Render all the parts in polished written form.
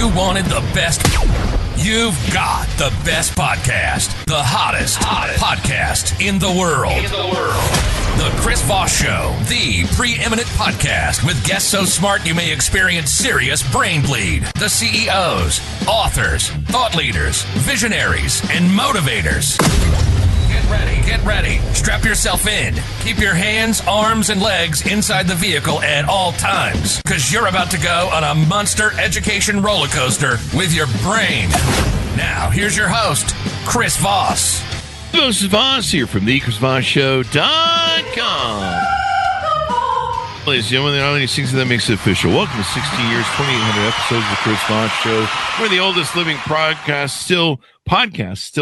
you wanted the best, you've got the best podcast, the hottest podcast in the world. The Chris Voss Show, the preeminent podcast with guests so smart you may experience serious brain bleed. The CEOs, authors, thought leaders, visionaries, and motivators. Get ready. Strap yourself in. Keep your hands, arms, and legs inside the vehicle at all times, because you're about to go on a monster education roller coaster with your brain. Now, here's your host, Chris Voss. Chris Voss here from the ChrisVossShow.com. Ladies and gentlemen, there are only 60 that makes it official. Welcome to 16 years, 2,800 episodes of the Chris Voss Show. We're the oldest living podcast, still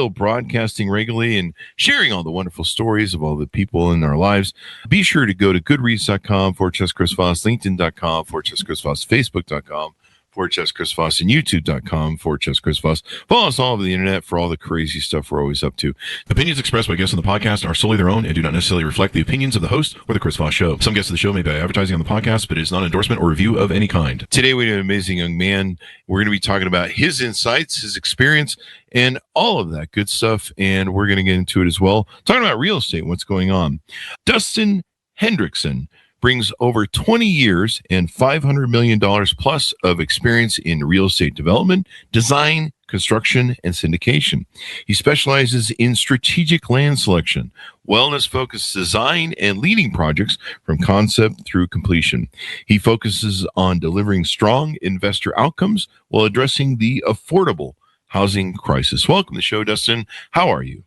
broadcasting regularly and sharing all the wonderful stories of all the people in our lives. Be sure to go to goodreads.com/Chris Voss, LinkedIn.com/Chris Voss, Facebook.com/Chris Voss, and YouTube.com/Chris Voss. Follow us all over the internet for all the crazy stuff we're always up to. Opinions expressed by guests on the podcast are solely their own and do not necessarily reflect the opinions of the host or the Chris Voss Show. Some guests of the show may be advertising on the podcast, but it is not an endorsement or review of any kind. Today we have an amazing young man. We're going to be talking about his insights, his experience, and all of that good stuff, and we're going to get into it as well. Talking about real estate and what's going on. Dusten Hendrickson brings over 20 years and $500 million plus of experience in real estate development, design, construction, and syndication. He specializes in strategic land selection, wellness-focused design, and leading projects from concept through completion. He focuses on delivering strong investor outcomes while addressing the affordable housing crisis. Welcome to the show, Dustin. How are you?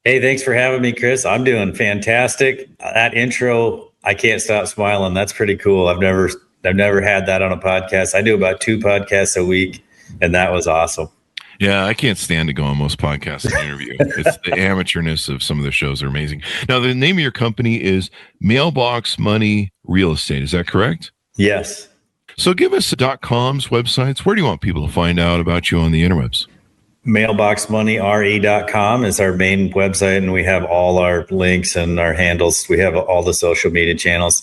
Hey, thanks for having me, Chris. I'm doing fantastic. That intro, I can't stop smiling. That's pretty cool. I've never had that on a podcast. I do about 2 podcasts a week, and that was awesome. Yeah, I can't stand to go on most podcasts and interview. It's the amateurness of some of the shows are amazing. Now, the name of your company is Mailbox Money Real Estate. Is that correct? Yes. So give us .com's websites. Where do you want people to find out about you on the interwebs? Mailboxmoneyre.com is our main website, and we have all our links and our handles. We have all the social media channels.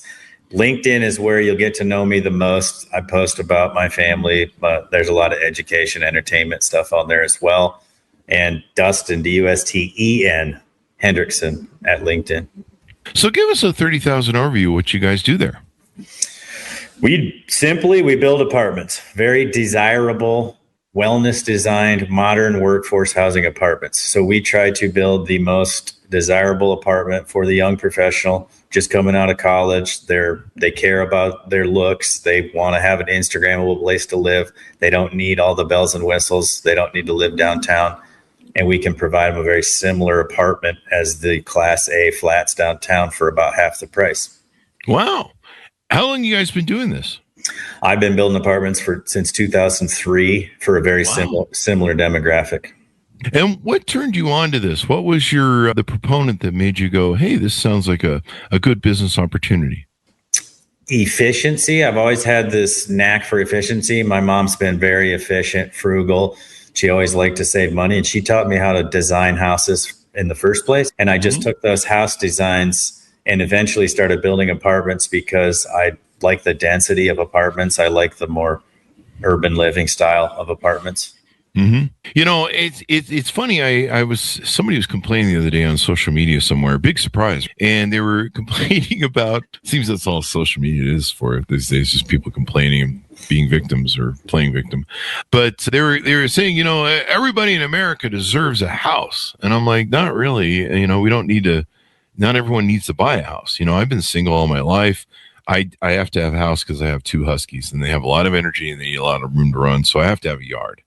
LinkedIn is where you'll get to know me the most. I post about my family, but there's a lot of education, entertainment stuff on there as well. And Dustin, Dusten Hendrickson at LinkedIn. So give us a 30,000 overview of what you guys do there. We build apartments, very desirable, wellness designed, modern workforce housing apartments. So we try to build the most desirable apartment for the young professional just coming out of college. They care about their looks. They want to have an Instagrammable place to live. They don't need all the bells and whistles. They don't need to live downtown. And we can provide them a very similar apartment as the Class A flats downtown for about half the price. Wow. How long have you guys been doing this? I've been building apartments since 2003 for a very similar demographic. And what turned you on to this? What was the proponent that made you go, hey, this sounds like a good business opportunity? Efficiency. I've always had this knack for efficiency. My mom's been very efficient, frugal. She always liked to save money, and she taught me how to design houses in the first place. And I just took those house designs and eventually started building apartments because I like the density of apartments. I like the more urban living style of apartments. Mm-hmm. You know, it's funny. Somebody was complaining the other day on social media somewhere, big surprise. And they were complaining about, seems that's all social media is for these days, just people complaining and being victims or playing victim. But they were saying, everybody in America deserves a house. And I'm like, not really. We don't need to, not everyone needs to buy a house. I've been single all my life. I have to have a house because I have 2 huskies and they have a lot of energy and they need a lot of room to run. So I have to have a yard.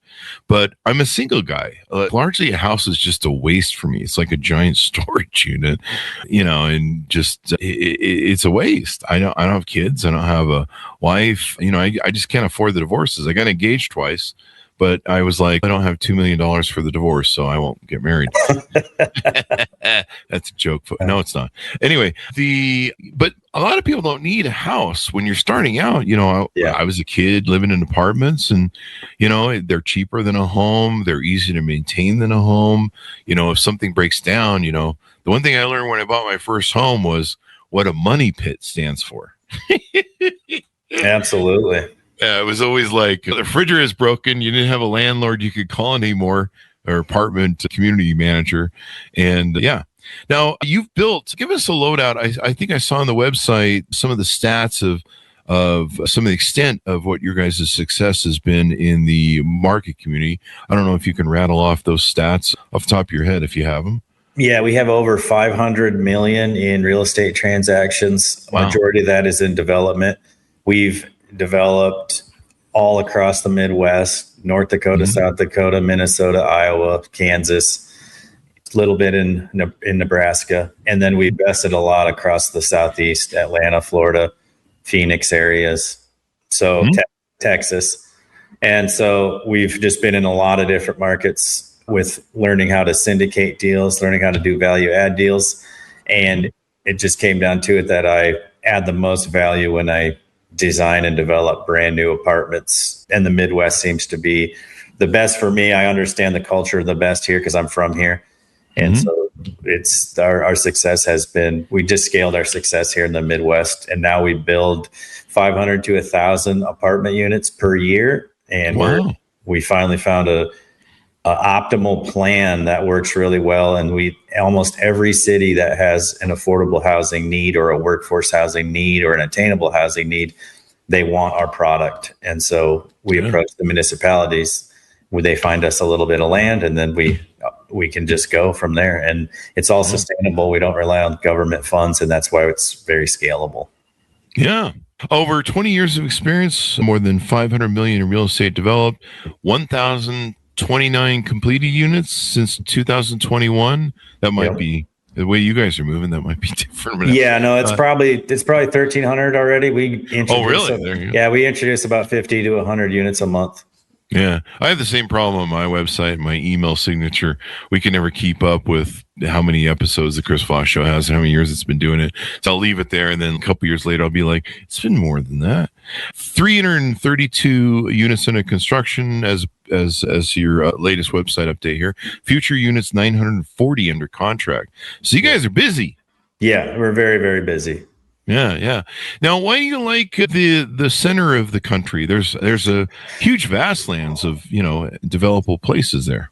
But I'm a single guy. Largely a house is just a waste for me. It's like a giant storage unit, and just it's a waste. I don't have kids. I don't have a wife. I just can't afford the divorces. I got engaged twice. But I was like, I don't have $2 million for the divorce, so I won't get married. That's a joke. No, it's not. Anyway, but a lot of people don't need a house when you're starting out. I was a kid living in apartments, and they're cheaper than a home. They're easier to maintain than a home. If something breaks down, the one thing I learned when I bought my first home was what a money pit stands for. Absolutely. It was always like the refrigerator is broken. You didn't have a landlord you could call anymore, or apartment community manager. And yeah. Now you've built, give us a loadout. I think I saw on the website some of the stats of some of the extent of what your guys' success has been in the market community. I don't know if you can rattle off those stats off the top of your head if you have them. Yeah, we have over 500 million in real estate transactions. Wow. Majority of that is in development. We've developed all across the Midwest, North Dakota, South Dakota, Minnesota, Iowa, Kansas, a little bit in Nebraska. And then we invested a lot across the Southeast, Atlanta, Florida, Phoenix areas. So Texas. And so we've just been in a lot of different markets with learning how to syndicate deals, learning how to do value add deals. And it just came down to it that I add the most value when I design and develop brand new apartments. And the Midwest seems to be the best for me. I understand the culture the best here because I'm from here. And so it's our success has been, we just scaled our success here in the Midwest. And now we build 500 to 1,000 apartment units per year. And we finally found a optimal plan that works really well. And we almost every city that has an affordable housing need or a workforce housing need or an attainable housing need, they want our product. And so we approach the municipalities where they find us a little bit of land, and then we can just go from there. And it's all sustainable. We don't rely on government funds, and that's why it's very scalable. Yeah. Over 20 years of experience, more than 500 million in real estate developed, 1,029 completed units since 2021. That might be the way you guys are moving. That might be different. Yeah, no, it's probably 1,300 already. We introduce about 50 to 100 units a month. Yeah, I have the same problem on my website, my email signature. We can never keep up with how many episodes the Chris Voss Show has and how many years it's been doing it. So I'll leave it there, and then a couple years later, I'll be like, it's been more than that. 332 units under construction as your latest website update here. Future units 940 under contract. So you guys are busy. Yeah, we're very, very busy. Yeah. Now, why do you like the center of the country? There's a huge vast lands of, developable places there.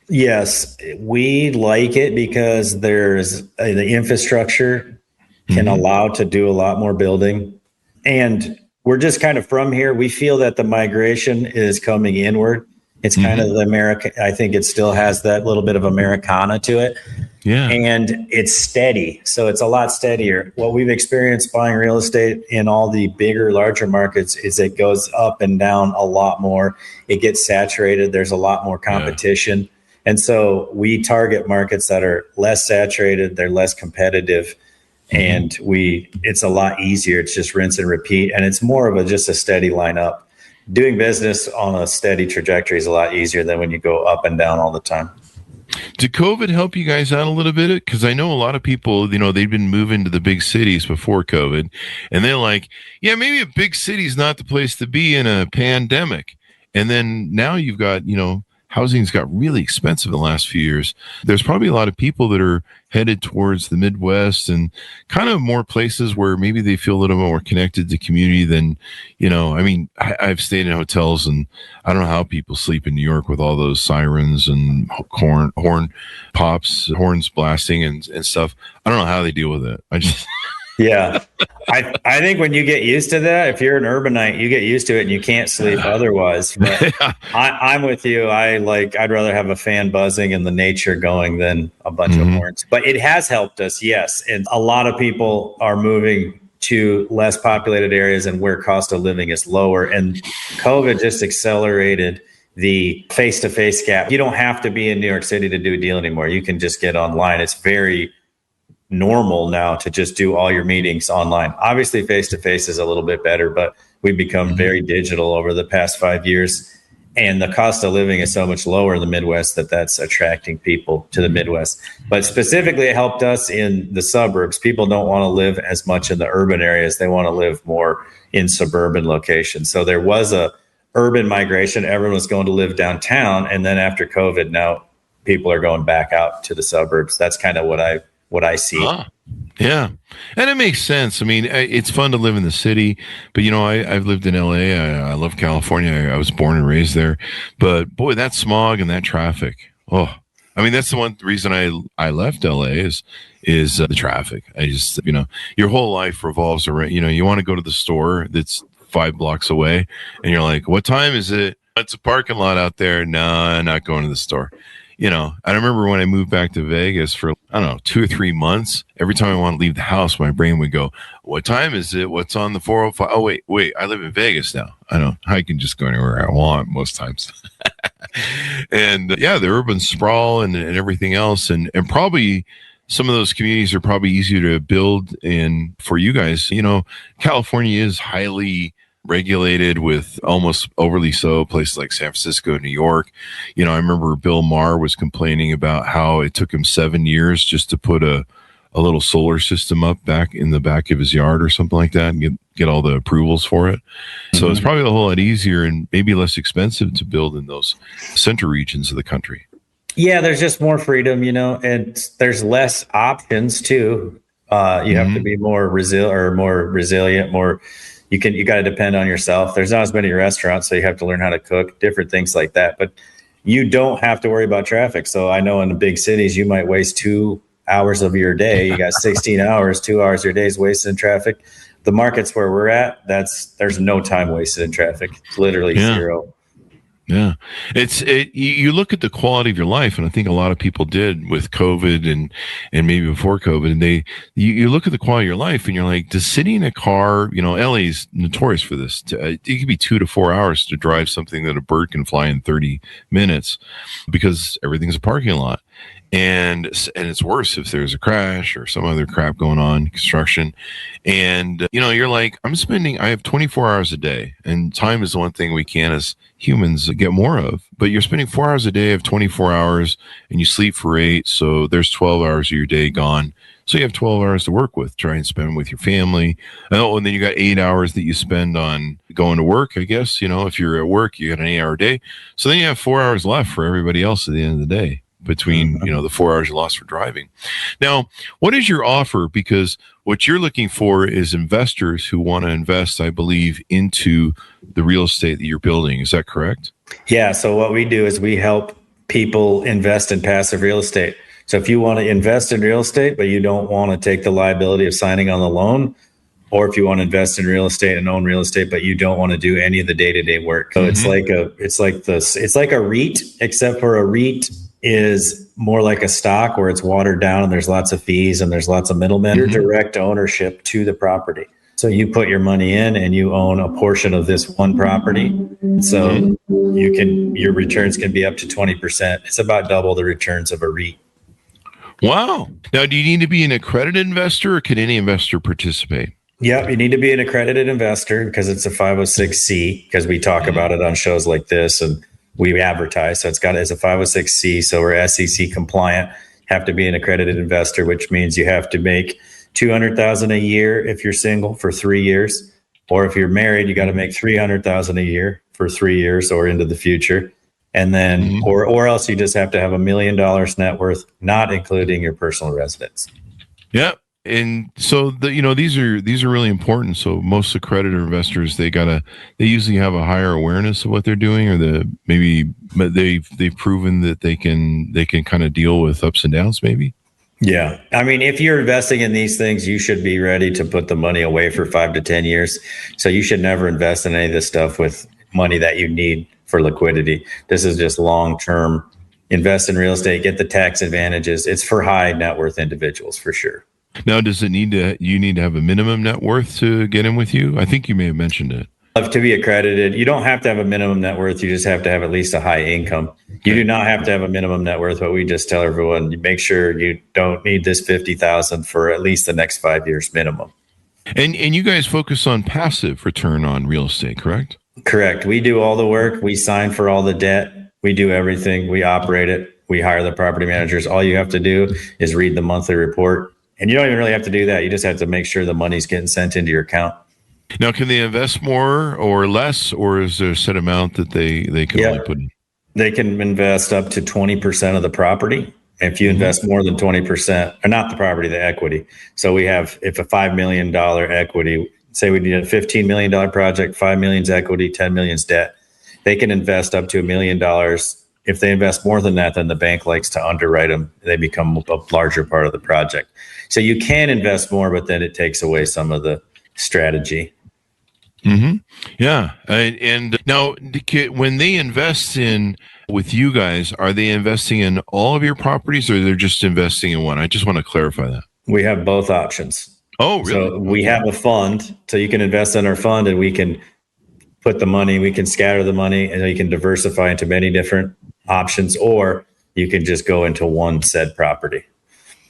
Yes, we like it because there's the infrastructure can allow to do a lot more building. And we're just kind of from here. We feel that the migration is coming inward. It's kind of the American. I think it still has that little bit of Americana to it. Yeah. And it's steady. So it's a lot steadier. What we've experienced buying real estate in all the bigger, larger markets is it goes up and down a lot more. It gets saturated. There's a lot more competition. Yeah. And so we target markets that are less saturated. They're less competitive. And it's a lot easier. It's just rinse and repeat. And it's more of just a steady lineup. Doing business on a steady trajectory is a lot easier than when you go up and down all the time. Did COVID help you guys out a little bit? Because I know a lot of people, they've been moving to the big cities before COVID, and they're like, yeah, maybe a big city is not the place to be in a pandemic. And then now you've got, housing's got really expensive in the last few years. There's probably a lot of people that are headed towards the Midwest and kind of more places where maybe they feel a little more connected to community than, I've stayed in hotels, and I don't know how people sleep in New York with all those sirens and horns blasting and stuff. I don't know how they deal with it. Yeah. I think when you get used to that, if you're an urbanite, you get used to it and you can't sleep otherwise. But I'm with you. I'd rather have a fan buzzing and the nature going than a bunch of horns. But it has helped us, yes. And a lot of people are moving to less populated areas and where cost of living is lower. And COVID just accelerated the face-to-face gap. You don't have to be in New York City to do a deal anymore. You can just get online. It's very normal now to just do all your meetings online. Obviously, face-to-face is a little bit better, but we've become very digital over the past 5 years. And the cost of living is so much lower in the Midwest that's attracting people to the Midwest. But specifically, it helped us in the suburbs. People don't want to live as much in the urban areas. They want to live more in suburban locations. So there was a urban migration. Everyone was going to live downtown. And then after COVID, now people are going back out to the suburbs. That's kind of what I what I see. Yeah. And it makes sense. I mean, it's fun to live in the city, but I've lived in LA. I love California. I was born and raised there, but boy, that smog and that traffic. Oh, I mean, that's the one reason I left LA is the traffic. I just, your whole life revolves around, you want to go to the store that's 5 blocks away and you're like, what time is it? It's a parking lot out there. No, I'm not going to the store. I remember when I moved back to Vegas for, 2 or 3 months, every time I want to leave the house, my brain would go, what time is it? What's on the 405? Oh, wait, I live in Vegas now. I can just go anywhere I want most times. And the urban sprawl and everything else. And probably some of those communities are probably easier to build in for you guys. California is highly regulated, with almost overly so places like San Francisco, New York. I remember Bill Maher was complaining about how it took him 7 years just to put a little solar system up back in the back of his yard or something like that and get all the approvals for it. So it's probably a whole lot easier and maybe less expensive to build in those center regions of the country. Yeah, there's just more freedom, and there's less options too. You have to be more resilient, you got to depend on yourself. There's not as many restaurants, so you have to learn how to cook, different things like that. But you don't have to worry about traffic. So I know in the big cities, you might waste 2 hours of your day. You got 16 hours, 2 hours of your day is wasted in traffic. The markets where we're at, there's no time wasted in traffic. It's literally zero. Yeah. You look at the quality of your life, and I think a lot of people did with COVID and maybe before COVID, and you look at the quality of your life and you're like, does sitting in a car, LA is notorious for this. It could be 2 to 4 hours to drive something that a bird can fly in 30 minutes because everything's a parking lot. And it's worse if there's a crash or some other crap going on, construction. And, you're like, I have 24 hours a day, and time is the one thing we can as humans get more of. But you're spending 4 hours a day of 24 hours and you sleep for 8. So there's 12 hours of your day gone. So you have 12 hours to work with, try and spend with your family. And then you got 8 hours that you spend on going to work, I guess. If you're at work, you got an 8-hour day. So then you have 4 hours left for everybody else at the end of the day, between the 4 hours you lost for driving. Now, what is your offer? Because what you're looking for is investors who want to invest, I believe, into the real estate that you're building. Is that correct? Yeah. So what we do is we help people invest in passive real estate. So if you want to invest in real estate, but you don't want to take the liability of signing on the loan, or if you want to invest in real estate and own real estate, but you don't want to do any of the day-to-day work. So it's like a REIT, except for a REIT is more like a stock where it's watered down and there's lots of fees and there's lots of middlemen. Your direct ownership to the property. So you put your money in and you own a portion of this one property. So your returns can be up to 20%. It's about double the returns of a REIT. Wow. Now, do you need to be an accredited investor, or can any investor participate? Yep, you need to be an accredited investor because it's a 506C, because we talk about it on shows like this and we advertise. So it's a 506C. So we're SEC compliant, have to be an accredited investor, which means you have to make $200,000 a year if you're single for 3 years, or if you're married, you got to make $300,000 a year for 3 years or into the future. And then, or else you just have to have $1 million net worth, not including your personal residence. Yeah. And so these are really important. So most accredited investors, they usually have a higher awareness of what they're doing, or they've proven that they can kind of deal with ups and downs maybe. Yeah. I mean, if you're investing in these things, you should be ready to put the money away for 5 to 10 years. So you should never invest in any of this stuff with money that you need for liquidity. This is just long-term. Invest in real estate, get the tax advantages. It's for high net worth individuals for sure. Now, you need to have a minimum net worth to get in with you? I think you may have mentioned it. To be accredited, you don't have to have a minimum net worth. You just have to have at least a high income. You do not have to have a minimum net worth, but we just tell everyone, you make sure you don't need this $50,000 for at least the next 5 years minimum. And you guys focus on passive return on real estate, correct? Correct. We do all the work. We sign for all the debt. We do everything. We operate it. We hire the property managers. All you have to do is read the monthly report. And you don't even really have to do that. You just have to make sure the money's getting sent into your account. Now, can they invest more or less, or is there a set amount that they can only put in? They can invest up to 20% of the property. If you invest more than 20%, or not the property, the equity. So we have, if a $5 million equity, say we need a $15 million project, 5 million's equity, 10 million's debt. They can invest up to $1 million. If they invest more than that, then the bank likes to underwrite them. They become a larger part of the project. So you can invest more, but then it takes away some of the strategy. Mm-hmm. Yeah. And now, when they invest in with you guys, are they investing in all of your properties, or they're just investing in one? I just want to clarify that. We have both options. Oh, really? So we have a fund, so you can invest in our fund, and we can put the money, we can scatter the money, and you can diversify into many different options, or you can just go into one said property.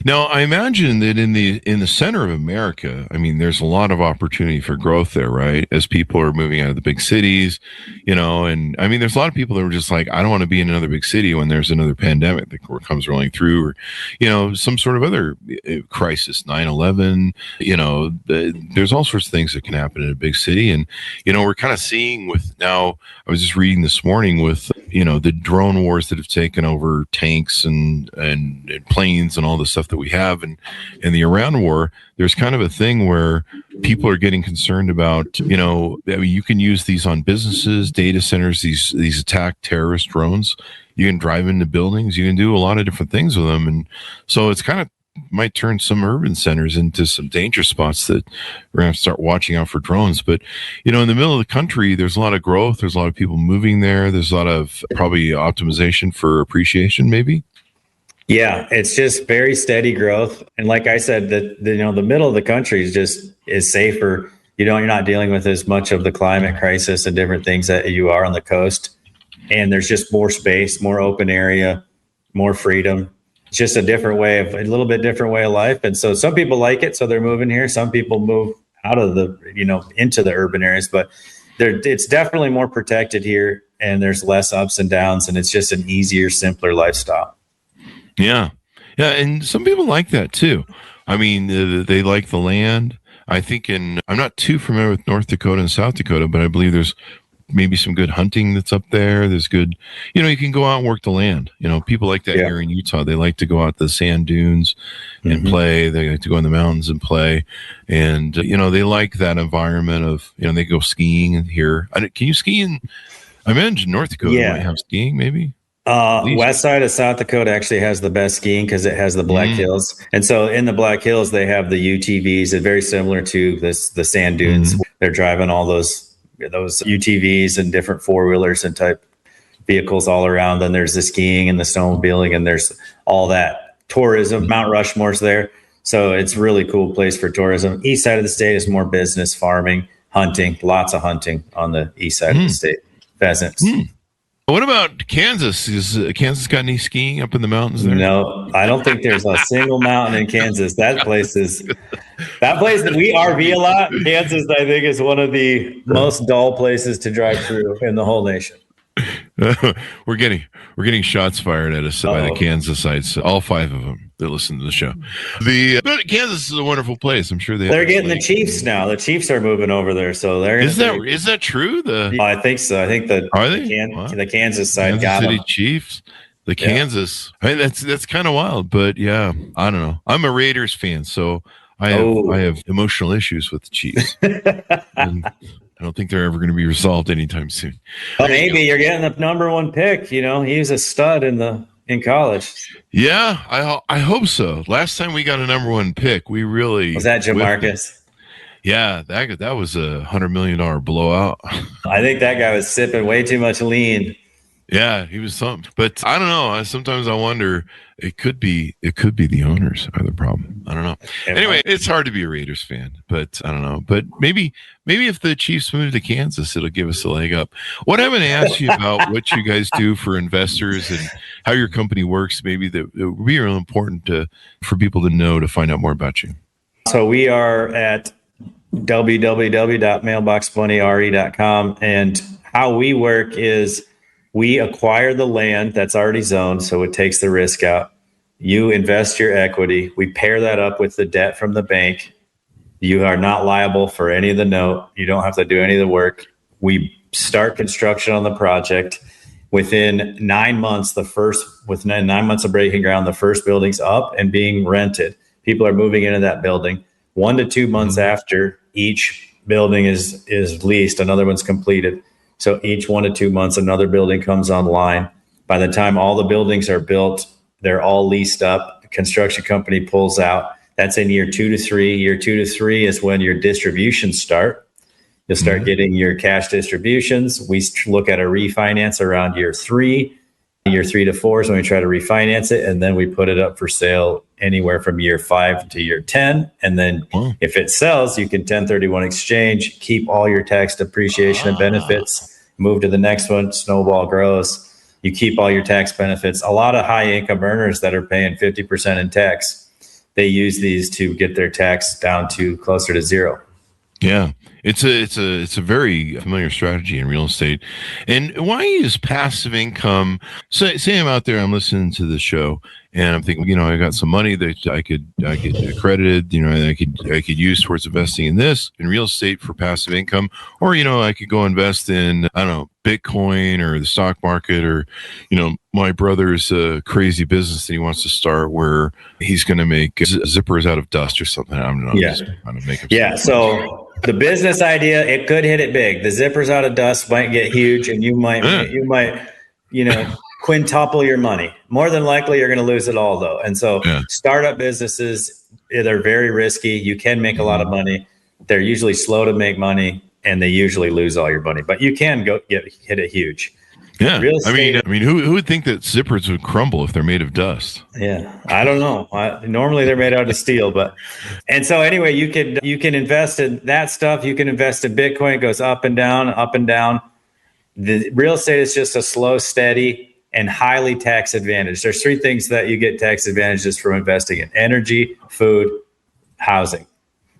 Now, I imagine that in the center of America, I mean, there's a lot of opportunity for growth there, right? As people are moving out of the big cities, and I mean, there's a lot of people that are just like, I don't want to be in another big city when there's another pandemic that comes rolling through, or, some sort of other crisis, 9/11, there's all sorts of things that can happen in a big city. And, we're kind of seeing now, I was just reading this morning with, the drone wars that have taken over tanks and planes and all the stuff that we have, and in the Iran war, there's kind of a thing where people are getting concerned about, you can use these on businesses, data centers, these attack terrorist drones. You can drive into buildings, you can do a lot of different things with them. And so it's kind of might turn some urban centers into some danger spots that we're going to start watching out for drones. But, in the middle of the country, there's a lot of growth. There's a lot of people moving there. There's a lot of probably optimization for appreciation, maybe. Yeah, it's just very steady growth. And like I said, the middle of the country is safer. You're not dealing with as much of the climate crisis and different things that you are on the coast. And there's just more space, more open area, more freedom. It's just a little bit different way of life. And so some people like it, so they're moving here. Some people move out of into the urban areas, but it's definitely more protected here, and there's less ups and downs, and it's just an easier, simpler lifestyle. Yeah. Yeah. And some people like that too. I mean, they like the land. I think I'm not too familiar with North Dakota and South Dakota, but I believe there's maybe some good hunting that's up there. There's good, you can go out and work the land. People like that here in Utah. They like to go out the sand dunes and play. They like to go in the mountains and play. And, they like that environment of, they go skiing here. Can you ski in, I imagine North Dakota might have skiing maybe? West side of South Dakota actually has the best skiing because it has the Black Hills. And so in the Black Hills, they have the UTVs. It's very similar to the sand dunes. They're driving all those UTVs and different four-wheelers and type vehicles all around. Then there's the skiing and the snowmobiling, and there's all that tourism. Mount Rushmore's there. So it's a really cool place for tourism. East side of the state is more business, farming, hunting, lots of hunting on the east side of the state. Pheasants. What about Kansas? Is Kansas got any skiing up in the mountains there? No, I don't think there's a single mountain in Kansas. That place that we RV a lot. Kansas, I think, is one of the most dull places to drive through in the whole nation. We're getting shots fired at us by the Kansasites, all 5 of them that listen to the show. But Kansas is a wonderful place. I'm sure they're getting the Chiefs now. The Chiefs are moving over there, so they're. Is that true? I think so. I think the Kansas side got them. City Chiefs. The Kansas. I mean, that's kind of wild, but yeah, I don't know. I'm a Raiders fan, so I have emotional issues with the Chiefs. And I don't think they're ever going to be resolved anytime soon. Well, maybe you're getting the number 1 pick. He's a stud in college. Yeah, I hope so. Last time we got a number 1 pick, we really was that Jamarcus. Yeah, that was a $100 million blowout. I think that guy was sipping way too much lean. Yeah, he was something. But I don't know. Sometimes I wonder, it could be the owners are the problem. I don't know. Anyway, it's hard to be a Raiders fan, but I don't know. But maybe if the Chiefs move to Kansas, it'll give us a leg up. What I'm going to ask you about what you guys do for investors and how your company works, maybe that it would be real important for people to know to find out more about you. So we are at www.mailboxmoneyre.com, and how we work is we acquire the land that's already zoned, so it takes the risk out. You invest your equity. We pair that up with the debt from the bank. You are not liable for any of the note. You don't have to do any of the work. We start construction on the project. Within 9 months, within 9 months of breaking ground, the first building's up and being rented. People are moving into that building. 1 to 2 months after each building is leased, another one's completed. So each 1 to 2 months, another building comes online. By the time all the buildings are built, they're all leased up. The construction company pulls out. That's in year 2 to 3. Year 2 to 3 is when your distributions start. You'll start getting your cash distributions. We look at a refinance around year 3. Year 3 to 4 is when we try to refinance it, and then we put it up for sale anywhere from year 5 to year 10. And then if it sells, you can 1031 exchange, keep all your tax depreciation and benefits, move to the next one, snowball grows. You keep all your tax benefits. A lot of high income earners that are paying 50% in tax, they use these to get their tax down to closer to zero. Yeah, it's a very familiar strategy in real estate. And why is passive income? Say I'm out there, I'm listening to the show, and I'm thinking, I got some money that I could accredited, I could use towards investing in real estate for passive income, or I could go invest in, I don't know, Bitcoin or the stock market, or my brother's crazy business that he wants to start where he's going to make zippers out of dust or something. I don't know. Yeah. Just trying to make up yeah. So the business idea, it could hit it big. The zippers out of dust might get huge, and you might, quintuple your money. More than likely, you're going to lose it all, though. And so, startup businesses, they're very risky. You can make a lot of money. They're usually slow to make money, and they usually lose all your money. But you can hit it huge. Yeah, real estate, I mean, who would think that zippers would crumble if they're made of dust? Yeah, I don't know. Normally they're made out of steel, and so anyway, you can invest in that stuff. You can invest in Bitcoin. It goes up and down, up and down. The real estate is just a slow, steady, and highly tax advantaged. There's 3 things that you get tax advantages from investing in: energy, food, housing.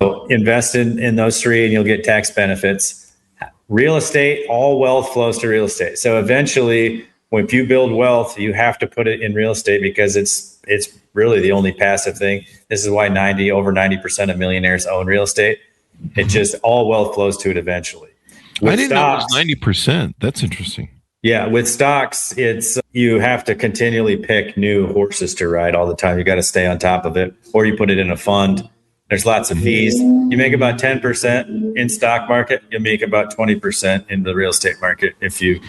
So invest in those 3 and you'll get tax benefits. Real estate, all wealth flows to real estate. So eventually, if you build wealth, you have to put it in real estate because it's really the only passive thing. This is why over 90% of millionaires own real estate. It just, all wealth flows to it eventually. I didn't know it was 90%. That's interesting. Yeah, with stocks, you have to continually pick new horses to ride all the time. You got to stay on top of it, or you put it in a fund. There's lots of fees. You make about 10% in stock market. You make about 20% in the real estate market if you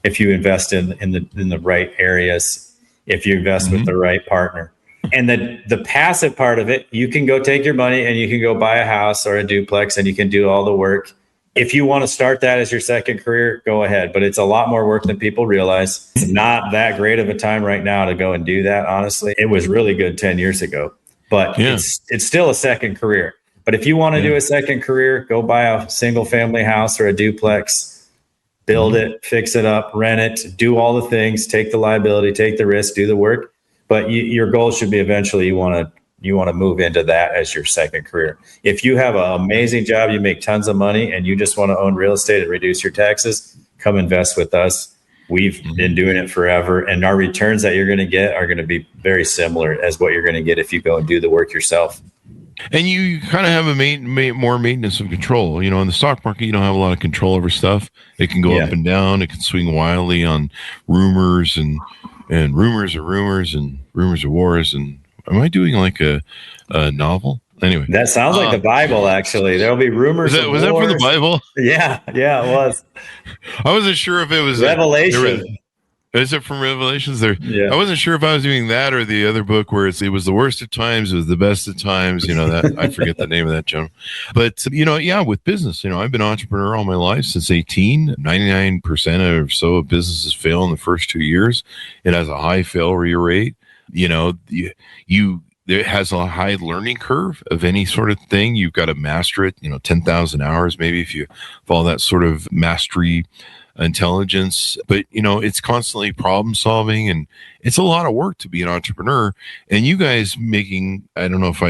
invest in the right areas. If you invest with the right partner. And the passive part of it, you can go take your money and you can go buy a house or a duplex and you can do all the work. If you want to start that as your second career, go ahead. But it's a lot more work than people realize. It's not that great of a time right now to go and do that, honestly. It was really good 10 years ago. But it's still a second career. But if you want to do a second career, go buy a single family house or a duplex, build it, fix it up, rent it, do all the things, take the liability, take the risk, do the work. But your goal should be eventually you want to move into that as your second career. If you have an amazing job, you make tons of money, and you just want to own real estate and reduce your taxes, come invest with us. We've been doing it forever, and our returns that you're going to get are going to be very similar as what you're going to get if you go and do the work yourself. And you kind of have more maintenance of control. In the stock market, you don't have a lot of control over stuff. It can go up and down. It can swing wildly on rumors and rumors of rumors and rumors of wars. And am I doing like a novel? Anyway, that sounds like the Bible. Actually, there'll be rumors. Was that from the Bible? Yeah, it was. I wasn't sure if it was Revelation. Is it from Revelations? I wasn't sure if I was doing that or the other book where it was the worst of times, it was the best of times. That I forget the name of that gentleman. But with business, I've been an entrepreneur all my life since 18. 99% or so of businesses fail in the first 2 years. It has a high failure rate. It has a high learning curve of any sort of thing. You've got to master it, 10,000 hours, maybe, if you follow that sort of mastery intelligence. But, it's constantly problem solving, and it's a lot of work to be an entrepreneur. And you guys making, I don't know if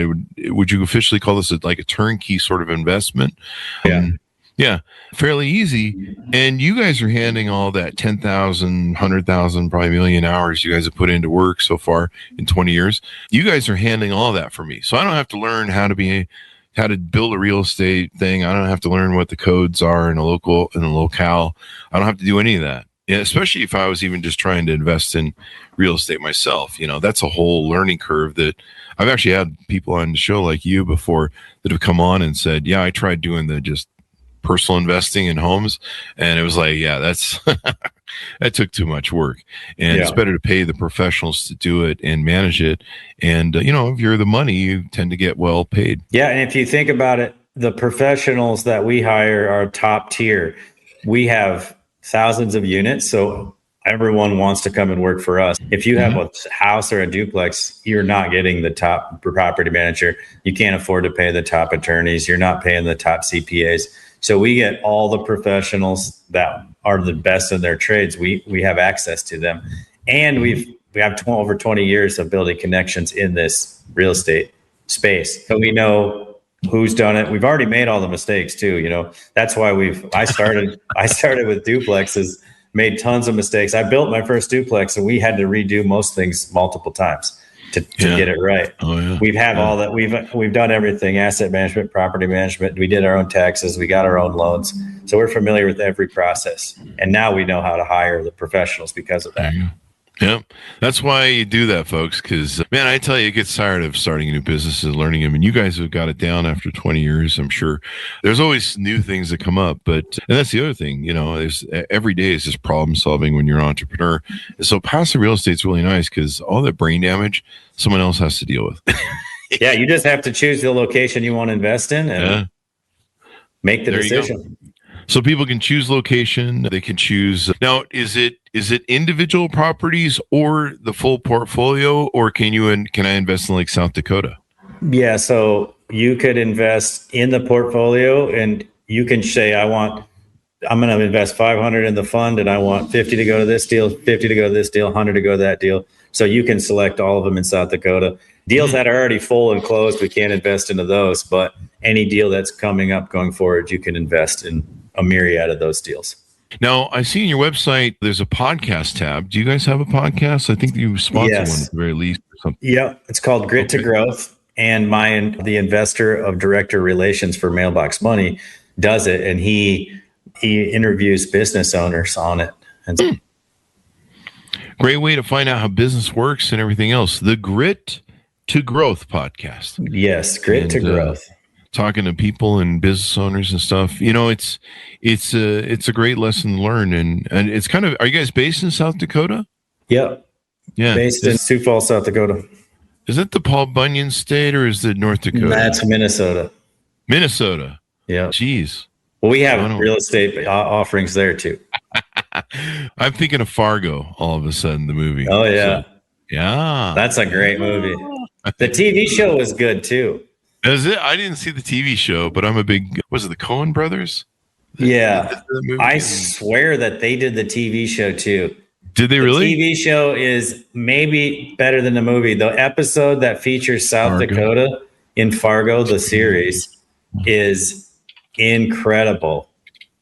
would you officially call this like a turnkey sort of investment? Yeah. Yeah, fairly easy. And you guys are handing all that 10,000, 100,000, probably million hours you guys have put into work so far in 20 years. You guys are handing all that for me. So I don't have to learn how to build a real estate thing. I don't have to learn what the codes are in a locale. I don't have to do any of that. Yeah, especially if I was even just trying to invest in real estate myself. That's a whole learning curve that I've actually had people on the show like you before that have come on and said, yeah, I tried doing the just personal investing in homes. And it was like, yeah, that's that took too much work. And it's better to pay the professionals to do it and manage it. And, if you're the money, you tend to get well paid. Yeah. And if you think about it, the professionals that we hire are top tier. We have thousands of units. So everyone wants to come and work for us. If you have a house or a duplex, you're not getting the top property manager. You can't afford to pay the top attorneys. You're not paying the top CPAs. So we get all the professionals that are the best in their trades. We have access to them. And we have over 20 years of building connections in this real estate space. So we know who's done it. We've already made all the mistakes too. That's why I started with duplexes, made tons of mistakes. I built my first duplex and we had to redo most things multiple times to get it right. Oh, yeah. We've had all that. We've done everything: asset management, property management. We did our own taxes. We got our own loans. So we're familiar with every process. And now we know how to hire the professionals because of that. Yeah, that's why you do that, folks. Because, man, I tell you, it gets tired of starting a new business and learning them. And you guys have got it down after 20 years, I'm sure. There's always new things that come up. And that's the other thing, there's every day is just problem solving when you're an entrepreneur. And so passive real estate's really nice because all that brain damage, someone else has to deal with. Yeah, you just have to choose the location you want to invest in and make the decision. So people can choose location. They can choose. Now, is it individual properties or the full portfolio, or can I invest in like South Dakota? Yeah, so you could invest in the portfolio, and you can say, I'm going to invest 500 in the fund, and I want 50 to go to this deal, 50 to go to this deal, 100 to go to that deal. So you can select all of them in South Dakota. Deals that are already full and closed, we can't invest into those. But any deal that's coming up going forward, you can invest in a myriad of those deals. Now, I see on your website, there's a podcast tab. Do you guys have a podcast? I think you sponsor one at the very least or something. Yeah, it's called Grit to Growth. And the investor of director relations for Mailbox Money does it. And he interviews business owners on it. And great way to find out how business works and everything else. The Grit to Growth podcast. Yes, Grit to Growth. Talking to people and business owners and stuff, it's a great lesson to learn, and it's kind of. Are you guys based in South Dakota? Yep. Yeah, based in Sioux Falls, South Dakota. Is it the Paul Bunyan state or is it North Dakota? That's Minnesota. Minnesota. Yeah. Jeez. Well, we have real estate offerings there too. I'm thinking of Fargo. All of a sudden, the movie. Oh yeah, yeah. That's a great movie. The TV show was good too. Is it? I didn't see the TV show, but I'm a big. Was it the Coen brothers? Yeah, I swear that they did the TV show too. Did they really? The TV show is maybe better than the movie. The episode that features South Dakota in Fargo, the series, is incredible.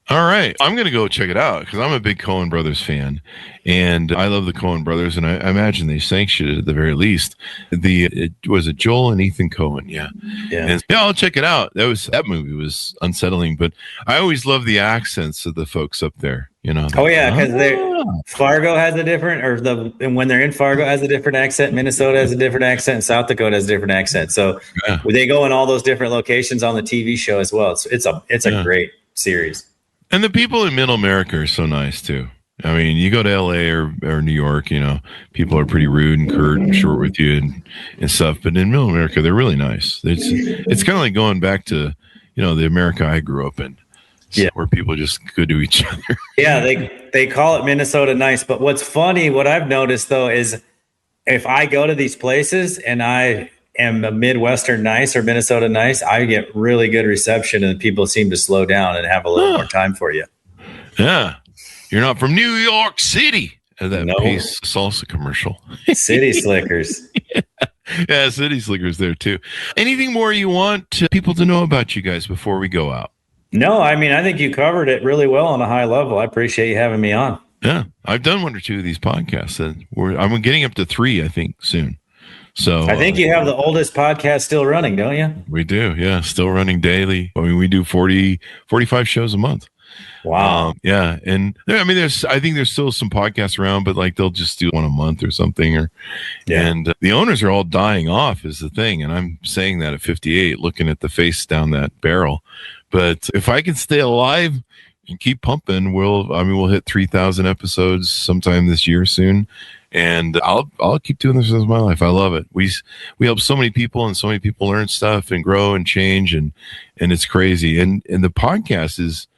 All right. I'm going to go check it out because I'm a big Coen Brothers fan. And I love the Coen Brothers. And I imagine they sanctioned it at the very least. Was it Joel and Ethan Coen? Yeah. And, I'll check it out. That movie was unsettling. But I always love the accents of the folks up there. Oh, yeah. Because Fargo has a different, and when they're in Fargo has a different accent. Minnesota has a different accent. And South Dakota has a different accent. So they go in all those different locations on the TV show as well. So it's a great series. And the people in Middle America are so nice too. I mean, you go to LA or New York, people are pretty rude and curt and short with you and stuff. But in Middle America, they're really nice. It's kind of like going back to, the America I grew up in. Where people just good to each other. Yeah, they call it Minnesota nice. But what's funny, what I've noticed though, is if I go to these places and I am a Midwestern nice or Minnesota nice, I get really good reception and people seem to slow down and have a little more time for you. Yeah. You're not from New York City. That Pace salsa commercial. City Slickers. Yeah, City Slickers there too. Anything more you want people to know about you guys before we go out? No, I mean, I think you covered it really well on a high level. I appreciate you having me on. Yeah, I've done one or two of these podcasts and I'm getting up to 3, I think, soon. So I think you have the oldest podcast still running, don't you? We do. Yeah. Still running daily. I mean, we do 45 shows a month. Wow. Yeah. And I mean, I think there's still some podcasts around, but like they'll just do one a month or something. And the owners are all dying off is the thing. And I'm saying that at 58, looking at the face down that barrel. But if I can stay alive and keep pumping, we'll hit 3,000 episodes sometime this year soon. And I'll keep doing this as my life. I love it. We help so many people, and so many people learn stuff and grow and change, and it's crazy. And the podcast is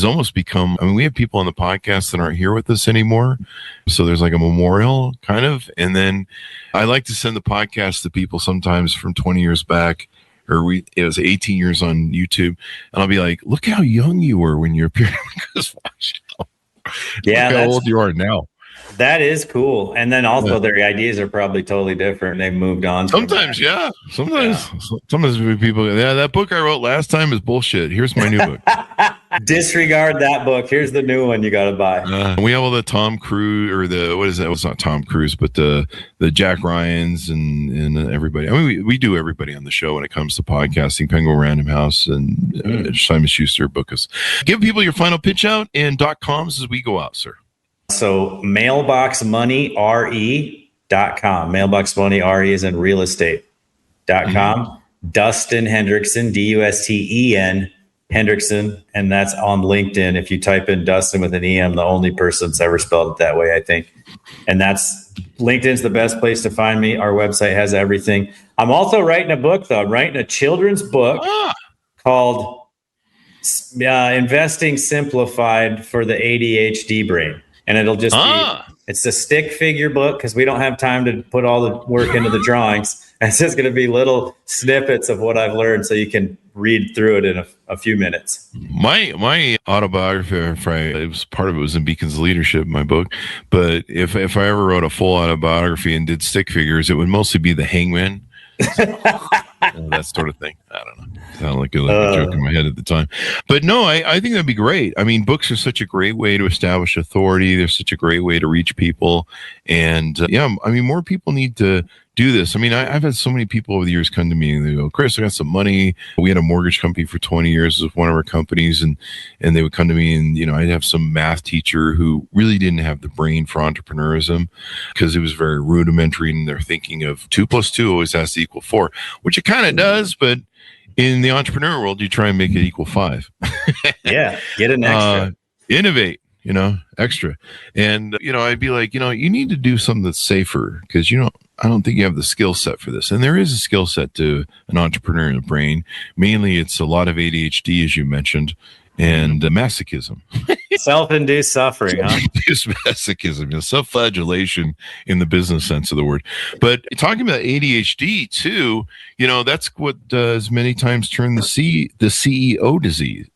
almost become, I mean, we have people on the podcast that aren't here with us anymore. So there's like a memorial kind of. And then I like to send the podcast to people sometimes from 20 years back, or it was 18 years on YouTube. And I'll be like, look how young you were when you appeared on the Chris Voss Show. Yeah. Look how old you are now. That is cool. And then also their ideas are probably totally different. They've moved on. Sometimes people, that book I wrote last time is bullshit. Here's my new book. Disregard that book. Here's the new one you got to buy. We have all the Tom Cruise, or what is that? Well, it's not Tom Cruise, but the Jack Ryans and everybody. I mean, we do everybody on the show when it comes to podcasting. Penguin Random House and Simon Schuster book us. Give people your final pitch out and .coms as we go out, sir. So mailboxmoneyre.com. Mailbox Money RE is in real estate.com. Dusten Hendrickson, Dusten Hendrickson, and that's on LinkedIn. If you type in Dustin with an EM, the only person that's ever spelled it that way, I think. And that's LinkedIn's the best place to find me. Our website has everything. I'm also writing a book, though. I'm writing a children's book called Investing Simplified for the ADHD Brain. And it'll just be, it's a stick figure book because we don't have time to put all the work into the drawings. And it's just going to be little snippets of what I've learned so you can read through it in a few minutes. My autobiography, part of it was in Beacon's Leadership, my book. But if I ever wrote a full autobiography and did stick figures, it would mostly be the hangman. That sort of thing. I don't know. Sounded like a joke in my head at the time. But no, I think that'd be great. I mean, books are such a great way to establish authority. They're such a great way to reach people. And I mean, more people need to do this. I mean, I've had so many people over the years come to me and they go, Chris, I got some money. We had a mortgage company for 20 years with one of our companies. And they would come to me and, I'd have some math teacher who really didn't have the brain for entrepreneurism because it was very rudimentary. And they're thinking of 2 + 2 always has to equal 4, which it kind of does. But in the entrepreneur world, you try and make it equal 5. Yeah. Get an extra. Innovate. Extra. And, I'd be like, you need to do something that's safer because, I don't think you have the skill set for this. And there is a skill set to an entrepreneurial brain. Mainly it's a lot of ADHD, as you mentioned, and masochism. Self-induced suffering, huh? Self-induced masochism, self-flagellation in the business sense of the word. But talking about ADHD too, that's what does many times turn the CEO disease.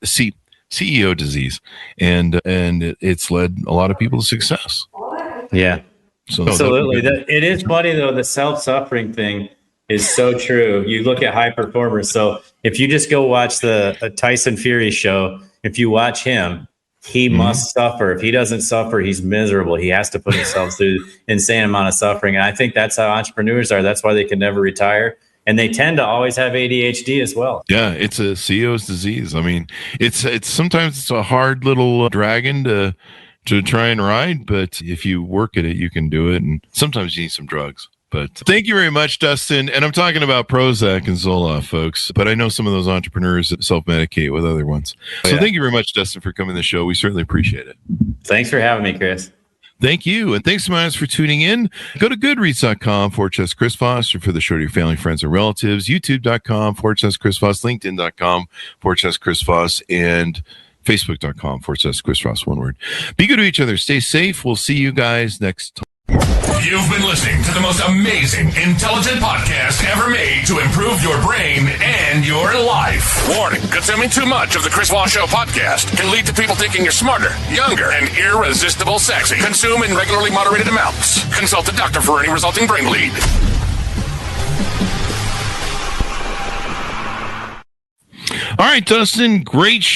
CEO disease, and it's led a lot of people to success. Yeah, so absolutely. It is funny though. The self-suffering thing is so true. You look at high performers. So if you just go watch the Tyson Fury show, if you watch him, he must suffer. If he doesn't suffer, he's miserable. He has to put himself through insane amount of suffering. And I think that's how entrepreneurs are. That's why they can never retire. And they tend to always have ADHD as well. Yeah, it's a CEO's disease. I mean, it's sometimes it's a hard little dragon to try and ride, but if you work at it, you can do it. And sometimes you need some drugs. But thank you very much, Dustin. And I'm talking about Prozac and Zoloft, folks. But I know some of those entrepreneurs that self-medicate with other ones. So Thank you very much, Dustin, for coming to the show. We certainly appreciate it. Thanks for having me, Chris. Thank you. And thanks to my audience for tuning in. Go to goodreads.com/Chris Voss for the show to your family, friends, and relatives. YouTube.com/Chris Voss. LinkedIn.com/Chris Voss. And Facebook.com/Chris Voss. One word. Be good to each other. Stay safe. We'll see you guys next time. You've been listening to the most amazing, intelligent podcast ever made to improve your brain and your life. Warning, consuming too much of the Chris Voss Show podcast can lead to people thinking you're smarter, younger, and irresistible sexy. Consume in regularly moderated amounts. Consult a doctor for any resulting brain bleed. All right, Dustin, great show.